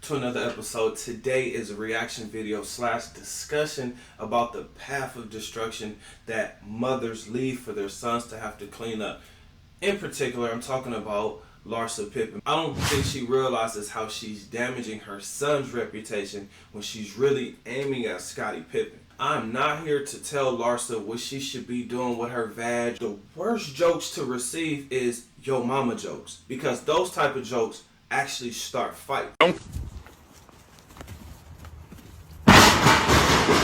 to another episode. Today is a reaction video / discussion about the path of destruction that mothers leave for their sons to have to clean up. In particular, I'm talking about Larsa Pippen. I don't think she realizes how she's damaging her son's reputation when she's really aiming at Scottie Pippen. I'm not here to tell Larsa what she should be doing with her vag. The worst jokes to receive is yo mama jokes, because those type of jokes actually start fights.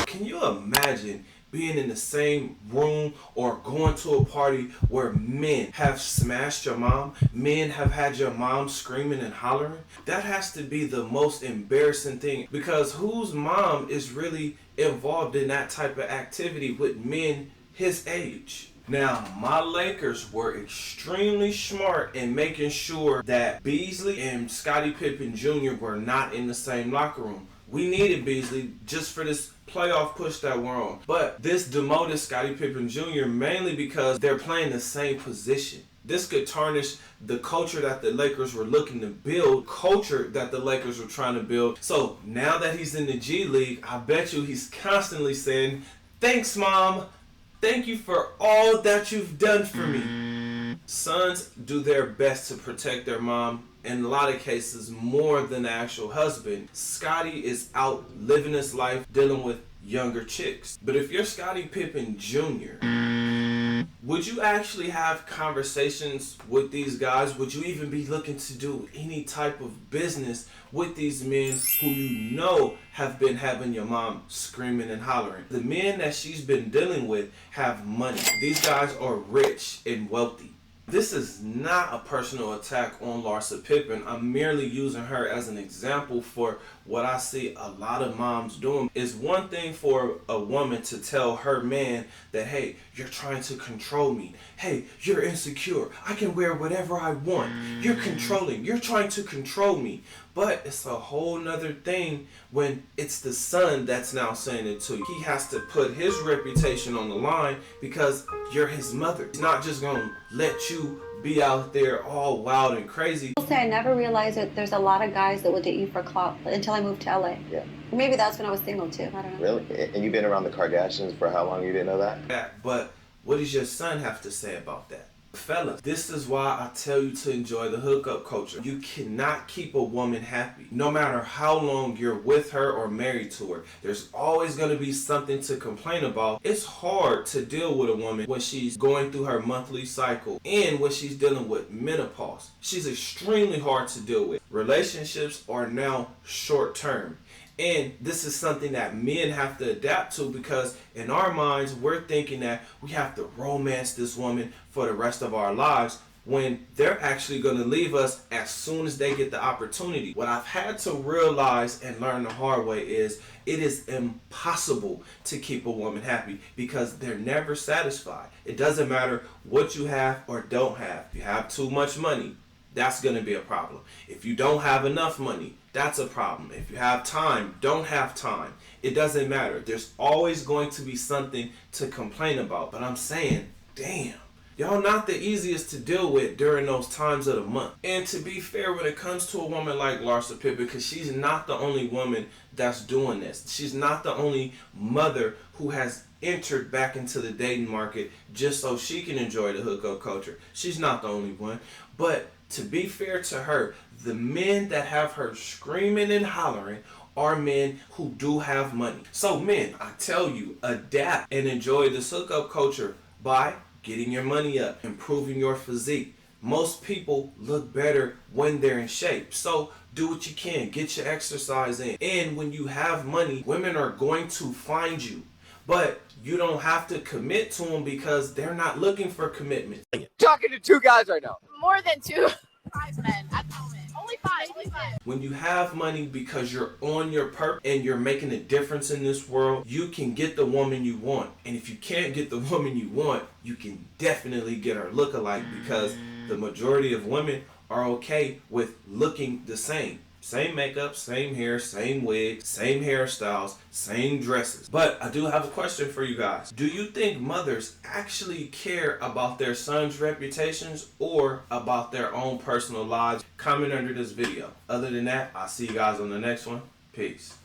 Can you imagine being in the same room or going to a party where men have smashed your mom, men have had your mom screaming and hollering? That has to be the most embarrassing thing, because whose mom is really involved in that type of activity with men his age? Now, my Lakers were extremely smart in making sure that Beasley and Scottie Pippen Jr. were not in the same locker room. We needed Beasley just for this playoff push that we're on. But this demoted Scottie Pippen Jr. mainly because they're playing the same position. This could tarnish the culture that the Lakers were looking to build, culture that the Lakers were trying to build. So now that he's in the G League, I bet you he's constantly saying, "Thanks, Mom. Thank you for all that you've done for me." Sons do their best to protect their mom, in a lot of cases more than the actual husband. Scottie is out living his life dealing with younger chicks. But if you're Scottie Pippen Jr., would you actually have conversations with these guys? Would you even be looking to do any type of business with these men who you know have been having your mom screaming and hollering? The men that she's been dealing with have money. These guys are rich and wealthy. This is not a personal attack on Larsa Pippen. I'm merely using her as an example for what I see a lot of moms doing. It's one thing for a woman to tell her man that, hey, you're trying to control me. Hey, you're insecure. I can wear whatever I want. You're controlling. You're trying to control me. But it's a whole nother thing when it's the son that's now saying it to you. He has to put his reputation on the line because you're his mother. He's not just going to let you be out there all wild and crazy. I'll say I never realized that there's a lot of guys that will date you for clout until I moved to LA. Yeah. Maybe that's when I was single too. I don't know. Really? And you've been around the Kardashians for how long? You didn't know that? Yeah, but what does your son have to say about that? Fellas, this is why I tell you to enjoy the hookup culture. You cannot keep a woman happy. No matter how long you're with her or married to her, there's always going to be something to complain about. It's hard to deal with a woman when she's going through her monthly cycle and when she's dealing with menopause. She's extremely hard to deal with. Relationships are now short term. And this is something that men have to adapt to, because in our minds, we're thinking that we have to romance this woman for the rest of our lives when they're actually going to leave us as soon as they get the opportunity. What I've had to realize and learn the hard way is it is impossible to keep a woman happy because they're never satisfied. It doesn't matter what you have or don't have. If you have too much money, that's going to be a problem. If you don't have enough money, that's a problem. If you have time, don't have time, it doesn't matter. There's always going to be something to complain about. But I'm saying, damn, y'all not the easiest to deal with during those times of the month. And to be fair, when it comes to a woman like Larsa Pippen, because she's not the only woman that's doing this. She's not the only mother who has entered back into the dating market just so she can enjoy the hookup culture. She's not the only one. But to be fair to her, the men that have her screaming and hollering are men who do have money. So men, I tell you, adapt and enjoy this hookup culture by getting your money up, improving your physique. Most people look better when they're in shape. So do what you can, get your exercise in. And when you have money, women are going to find you. But you don't have to commit to them because they're not looking for commitment. Talking to two guys right now. More than 2. 5 men at the moment. Only 5. When you have money because you're on your purpose and you're making a difference in this world, you can get the woman you want. And if you can't get the woman you want, you can definitely get her lookalike, because the majority of women are okay with looking the same. Same makeup, same hair, same wig, same hairstyles, same dresses. But I do have a question for you guys. Do you think mothers actually care about their sons' reputations or about their own personal lives? Comment under this video. Other than that, I'll see you guys on the next one. Peace.